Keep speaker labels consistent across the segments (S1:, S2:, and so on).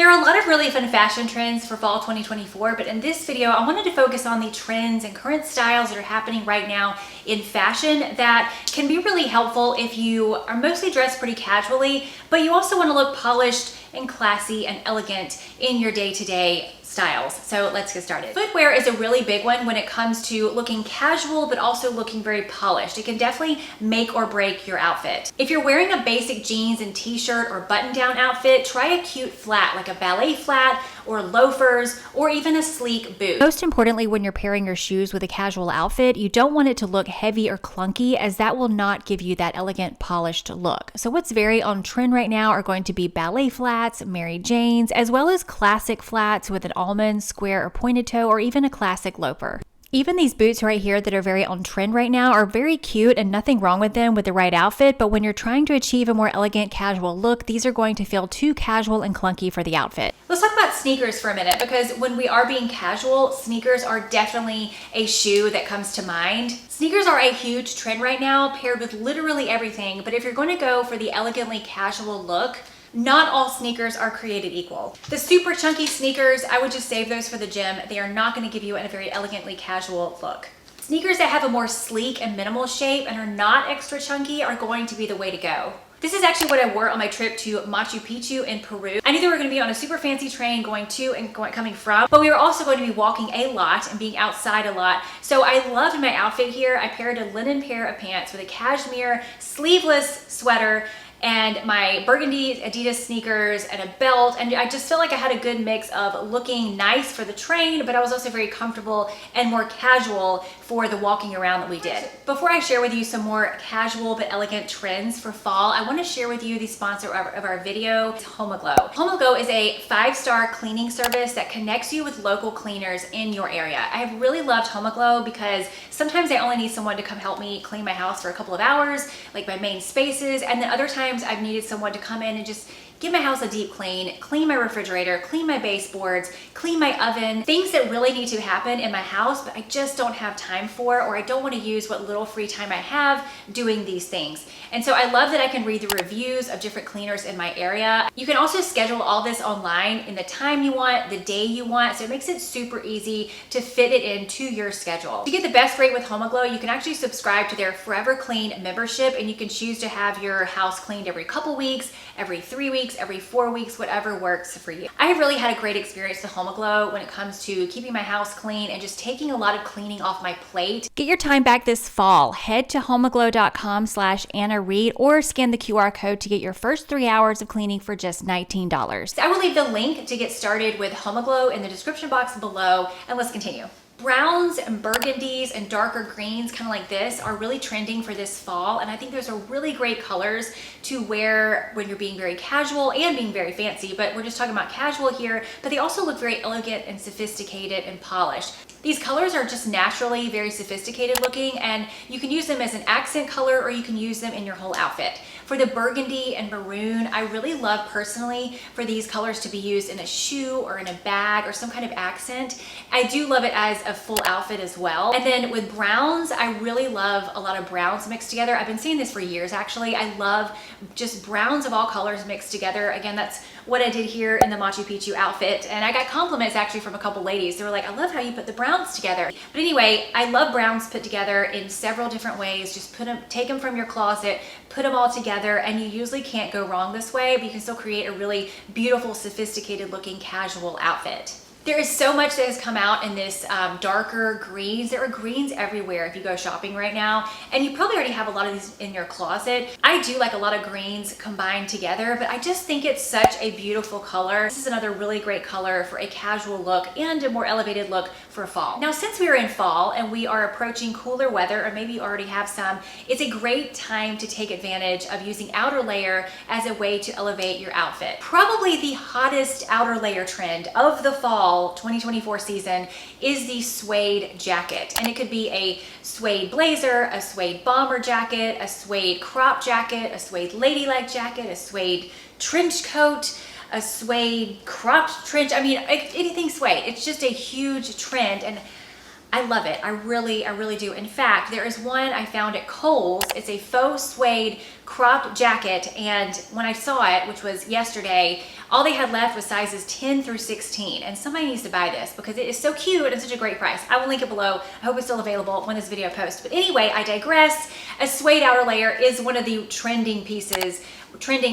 S1: There are a lot of really fun fashion trends for fall 2024, but in this video, I wanted to focus on the trends and current styles that are happening right now in fashion that can be really helpful if you are mostly dressed pretty casually, but you also want to look polished and classy and elegant in your day-to-day styles. So let's get started. Footwear is a really big one when it comes to looking casual, but also looking very polished. It can definitely make or break your outfit. If you're wearing a basic jeans and t-shirt or button-down outfit, try a cute flat like a ballet flat or loafers or even a sleek boot. Most importantly, when you're pairing your shoes with a casual outfit, you don't want it to look heavy or clunky, as that will not give you that elegant, polished look. So what's very on trend right now are going to be ballet flats, Mary Janes, as well as classic flats with an almond, square, or pointed toe, or even a classic loafer. Even these boots right here that are very on trend right now are very cute and nothing wrong with them with the right outfit, but when you're trying to achieve a more elegant casual look, these are going to feel too casual and clunky for the outfit. Let's talk about sneakers for a minute, because when we are being casual, sneakers are definitely a shoe that comes to mind. Sneakers are a huge trend right now, paired with literally everything, but if you're going to go for the elegantly casual look, not all sneakers are created equal. The super chunky sneakers, I would just save those for the gym. They are not going to give you a very elegantly casual look. Sneakers that have a more sleek and minimal shape and are not extra chunky are going to be the way to go. This is actually what I wore on my trip to Machu Picchu in Peru. I knew they were going to be on a super fancy train going to and coming from, but we were also going to be walking a lot and being outside a lot. So I loved my outfit here. I paired a linen pair of pants with a cashmere sleeveless sweater and my burgundy Adidas sneakers and a belt, and I just felt like I had a good mix of looking nice for the train, but I was also very comfortable and more casual for the walking around that we did. Before I share with you some more casual but elegant trends for fall, I want to share with you the sponsor of our video, HomeAglow. HomeAglow is a 5-star cleaning service that connects you with local cleaners in your area. I have really loved HomeAglow because sometimes I only need someone to come help me clean my house for a couple of hours, like my main spaces, and then other times I've needed someone to come in and just give my house a deep clean my refrigerator, clean my baseboards, clean my oven, things that really need to happen in my house, but I just don't have time for, or I don't want to use what little free time I have doing these things. And so I love that I can read the reviews of different cleaners in my area. You can also schedule all this online in the time you want, the day you want, so it makes it super easy to fit it into your schedule. To get the best rate with HomeAglow, you can actually subscribe to their Forever Clean membership, and you can choose to have your house cleaned every couple weeks, every 3 weeks, every 4 weeks, whatever works for you. I have really had a great experience with HomeAglow when it comes to keeping my house clean and just taking a lot of cleaning off my plate. Get your time back this fall. Head to homeaglow.com/Anna Reed or scan the QR code to get your first 3 hours of cleaning for just $19. I will leave the link to get started with HomeAglow in the description box below, and let's continue. Browns and burgundies and darker greens, kind of like this, are really trending for this fall, and I think those are really great colors to wear when you're being very casual and being very fancy, but we're just talking about casual here, but they also look very elegant and sophisticated and polished. These colors are just naturally very sophisticated looking, and you can use them as an accent color or you can use them in your whole outfit. For the burgundy and maroon, I really love personally for these colors to be used in a shoe or in a bag or some kind of accent. I do love it as a full outfit as well. And then with browns, I really love a lot of browns mixed together. I've been saying this for years actually. I love just browns of all colors mixed together. Again, that's what I did here in the Machu Picchu outfit. And I got compliments actually from a couple ladies. They were like, I love how you put the browns together. But anyway, I love browns put together in several different ways. Just take them from your closet, put them all together, and you usually can't go wrong this way, but you can still create a really beautiful, sophisticated looking casual outfit. There is so much that has come out in this darker greens. There are greens everywhere if you go shopping right now, and you probably already have a lot of these in your closet. I do like a lot of greens combined together, but I just think it's such a beautiful color. This is another really great color for a casual look and a more elevated look for fall. Now, since we are in fall and we are approaching cooler weather, or maybe you already have some, it's a great time to take advantage of using outer layer as a way to elevate your outfit. Probably the hottest outer layer trend of the fall 2024 season is the suede jacket, and it could be a suede blazer, a suede bomber jacket, a suede crop jacket, a suede ladylike jacket, a suede trench coat, a suede cropped trench. I mean, anything suede. It's just a huge trend, and I love it. I really do. In fact, there is one I found at Kohl's. It's a faux suede cropped jacket, and when I saw it, which was yesterday, all they had left was sizes 10 through 16, and somebody needs to buy this because it is so cute and such a great price. I will link it below. I hope it's still available when this video posts. But anyway, I digress. A suede outer layer is one of the trending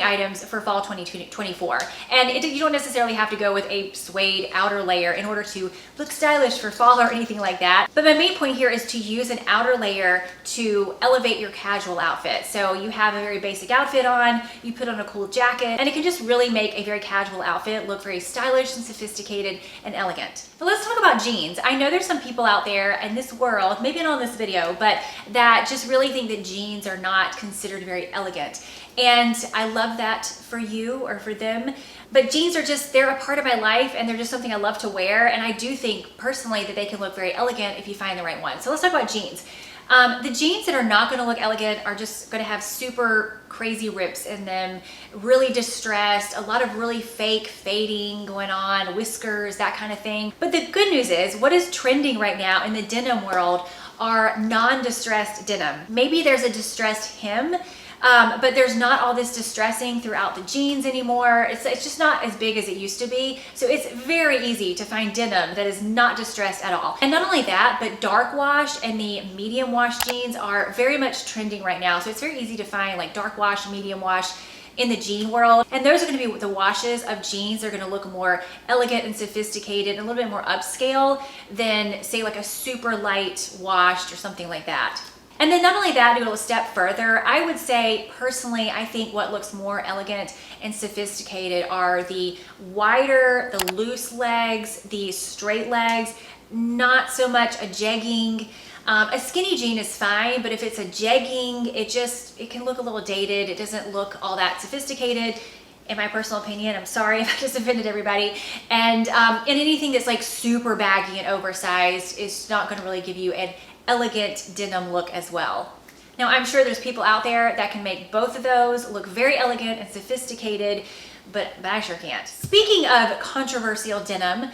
S1: items for fall 2024. And you don't necessarily have to go with a suede outer layer in order to look stylish for fall or anything like that. But my main point here is to use an outer layer to elevate your casual outfit. So you have a very basic outfit on, you put on a cool jacket, and it can just really make a very casual outfit look very stylish and sophisticated and elegant. But let's talk about jeans. I know there's some people out there in this world, maybe not on this video, but that just really think that jeans are not considered very elegant. And I love that for you or for them, but jeans are just, they're a part of my life and they're just something I love to wear. And I do think personally that they can look very elegant if you find the right one. So let's talk about jeans. The jeans that are not going to look elegant are just going to have super crazy rips in them, really distressed, a lot of really fake fading going on, whiskers, that kind of thing. But the good news is what is trending right now in the denim world are non-distressed denim. Maybe there's a distressed hem, but there's not all this distressing throughout the jeans anymore. It's just not as big as it used to be. So it's very easy to find denim that is not distressed at all. And not only that, but dark wash and the medium wash jeans are very much trending right now. So it's very easy to find like dark wash, medium wash in the jean world. And those are going to be the washes of jeans. They're going to look more elegant and sophisticated, and a little bit more upscale than say like a super light washed or something like that. And then not only that, to go a step further, I would say personally, I think what looks more elegant and sophisticated are the wider, the loose legs, the straight legs, not so much a jegging. A skinny jean is fine, but if it's a jegging, it can look a little dated. It doesn't look all that sophisticated. In my personal opinion, I'm sorry if I just offended everybody. And anything that's like super baggy and oversized is not going to really give you an elegant denim look as well. Now, I'm sure there's people out there that can make both of those look very elegant and sophisticated, but I sure can't. Speaking of controversial denim,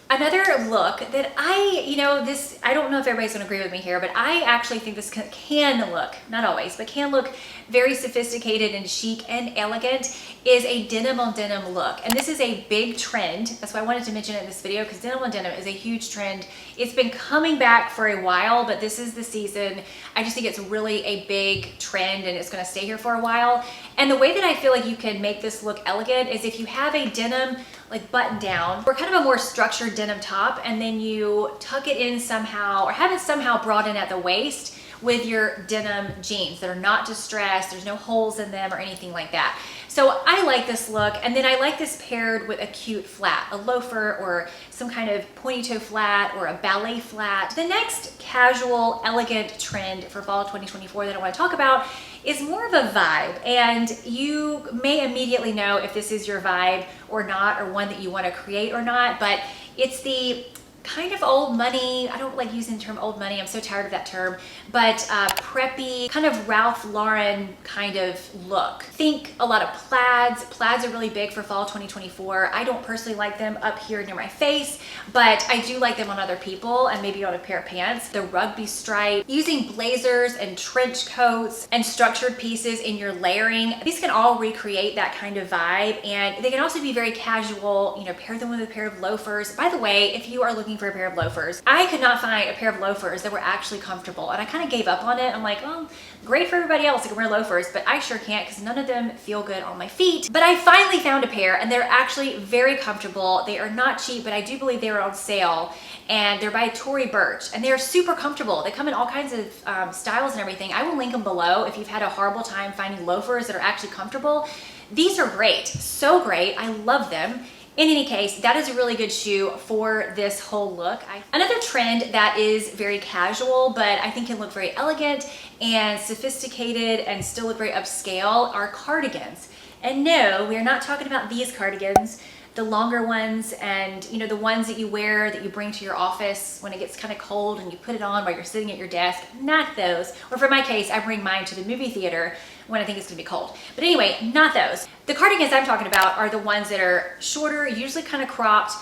S1: another look that I don't know if everybody's gonna agree with me here, but I actually think this can look, not always, but can look very sophisticated and chic and elegant, is a denim on denim look. And this is a big trend. That's why I wanted to mention it in this video, because denim on denim is a huge trend. It's been coming back for a while, but this is the season. I just think it's really a big trend and it's gonna stay here for a while. And the way that I feel like you can make this look elegant is if you have a denim like button down or kind of a more structured denim top, and then you tuck it in somehow or have it somehow brought in at the waist with your denim jeans that are not distressed, there's no holes in them or anything like that. So I like this look, and then I like this paired with a cute flat, a loafer or some kind of pointy toe flat or a ballet flat. The next casual, elegant trend for fall 2024 that I want to talk about is more of a vibe, and you may immediately know if this is your vibe or not, or one that you want to create or not, but it's the kind of old money. I don't like using the term old money. I'm so tired of that term, but preppy, kind of Ralph Lauren kind of look. Think a lot of plaids. Plaids are really big for fall 2024. I don't personally like them up here near my face, but I do like them on other people and maybe on a pair of pants. The rugby stripe, using blazers and trench coats and structured pieces in your layering. These can all recreate that kind of vibe, and they can also be very casual. Pair them with a pair of loafers. By the way, if you are looking for a pair of loafers, I could not find a pair of loafers that were actually comfortable, and I kind of gave up on it. I'm like, oh, great for everybody else who can wear loafers, but I sure can't because none of them feel good on my feet. But I finally found a pair, and they're actually very comfortable. They are not cheap, but I do believe they were on sale, and they're by Tory Burch, and they're super comfortable. They come in all kinds of styles and everything. I will link them below if you've had a horrible time finding loafers that are actually comfortable. These are great, so great. I love them. In any case, that is a really good shoe for this whole look. Another trend that is very casual, but I think can look very elegant and sophisticated and still look very upscale, are cardigans. And no, we are not talking about these cardigans, the longer ones, and the ones that you wear, that you bring to your office when it gets kind of cold and you put it on while you're sitting at your desk. Not those. Or for my case, I bring mine to the movie theater when I think it's gonna be cold. But anyway, not those. The cardigans I'm talking about are the ones that are shorter, usually kind of cropped,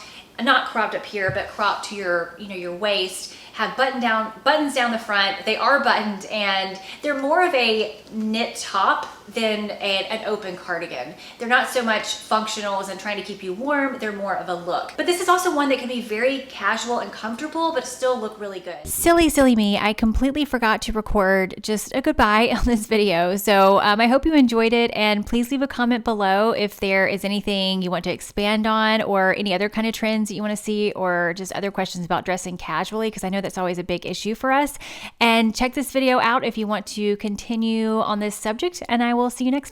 S1: not cropped up here, but cropped to your, your waist, have buttons down the front. They are buttoned, and they're more of a knit top than an open cardigan. They're not so much functionals and trying to keep you warm, they're more of a look. But this is also one that can be very casual and comfortable, but still look really good. Silly me, I completely forgot to record just a goodbye on this video. So I hope you enjoyed it, and please leave a comment below if there is anything you want to expand on, or any other kind of trends that you want to see, or just other questions about dressing casually, because I know that's always a big issue for us. And check this video out if you want to continue on this subject, and I will see you next time.